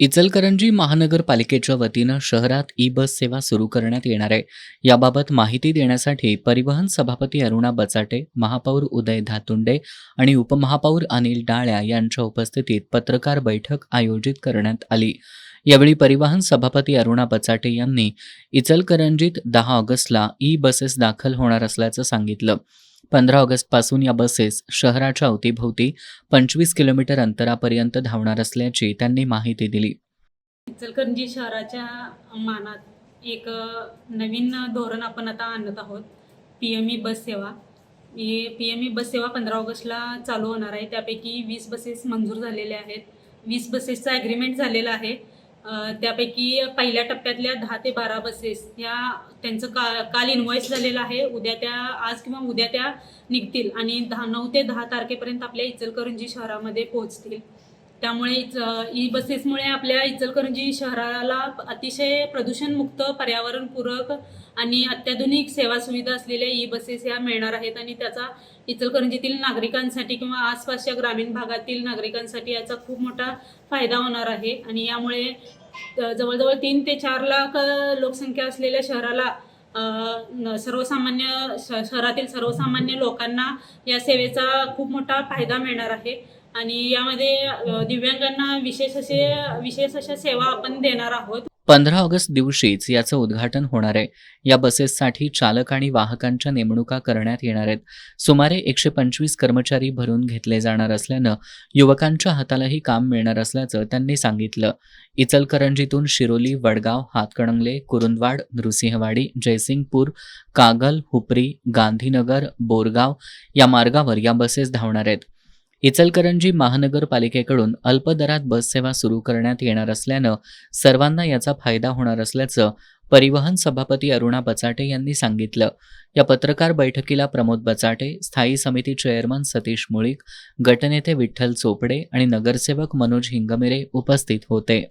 इचलकरंजी महानगरपालिकेच्या वतीनं शहरात ई बस सेवा सुरू करण्यात येणार आहे. याबाबत माहिती देण्यासाठी परिवहन सभापती अरुणा बचाटे, महापौर उदय धातुंडे आणि उपमहापौर अनिल डाळ्या यांच्या उपस्थितीत पत्रकार बैठक आयोजित करण्यात आली. यावेळी परिवहन सभापती अरुणा बचाटे यांनी इचलकरंजीत 10 ऑगस्टला ई बसेस दाखल होणार असल्याचं सांगितलं. 15 ऑगस्टपासून या बसेस शहराच्या अवतीभोवती 25 किलोमीटर अंतरापर्यंत धावणार असल्याची त्यांनी माहिती दिली. इचलकरंजी शहराच्या मानात एक नवीन धोरण आपण आता आणत आहोत. PME बस सेवा. ही PME बस सेवा 15 ऑगस्टला चालू होणार आहे. त्यापैकी 20 बसेस मंजूर झालेल्या आहेत. 20 बसेसचा ॲग्रीमेंट झालेला आहे. त्यापैकी पहिल्या टप्प्यातल्या 10 ते 12 बसेस ह्या त्यांचं काल इन्व्हॉइस झालेलं आहे. आज किंवा उद्या त्या निघतील आणि 9 ते 10 तारखेपर्यंत आपल्या इचलकरंजी शहरामध्ये पोहोचतील. त्यामुळे ई बसेसमुळे आपल्या इचलकरंजी शहराला अतिशय प्रदूषणमुक्त, पर्यावरणपूरक आणि अत्याधुनिक सेवा सुविधा असलेल्या ई बसेस ह्या मिळणार आहेत आणि त्याचा इचलकरंजीतील नागरिकांसाठी किंवा आसपासच्या ग्रामीण भागातील नागरिकांसाठी याचा खूप मोठा फायदा होणार आहे. आणि यामुळे जवळजवळ 3 ते 4 लाख लोकसंख्या असलेल्या शहराला शहरातील सर्वसामान्य लोकांना या सेवेचा खूप मोठा फायदा मिळणार आहे. आणि यामध्ये दिव्यांगांना विशेष अशा सेवा आपण देणार आहोत. 15 ऑगस्ट दिवशीच याचं उद्घाटन होणार आहे. या बसेससाठी चालक आणि वाहकांच्या नेमणुका करण्यात येणार आहेत. सुमारे 125 कर्मचारी भरून घेतले जाणार असल्यानं युवकांच्या हातालाही काम मिळणार असल्याचं त्यांनी सांगितलं. इचलकरंजीतून शिरोली, वडगाव, हातकणंगले, कुरुंदवाड, नृसिंहवाडी, जयसिंगपूर, कागल, हुपरी, गांधीनगर, बोरगाव या मार्गावर या बसेस धावणार आहेत. इचलकरंजी महानगरपालिकेकडून अल्प दरात बस सेवा सुरू करण्यात येणार असल्यानं सर्वांना याचा फायदा होणार असल्याचं परिवहन सभापती अरुणा बचाटे यांनी सांगितलं. या पत्रकार बैठकीला प्रमोद बचाटे, स्थायी समिती चेअरमन सतीश मुळीक, गटनेते विठ्ठल चोपडे आणि नगरसेवक मनोज हिंगमिरे उपस्थित होते.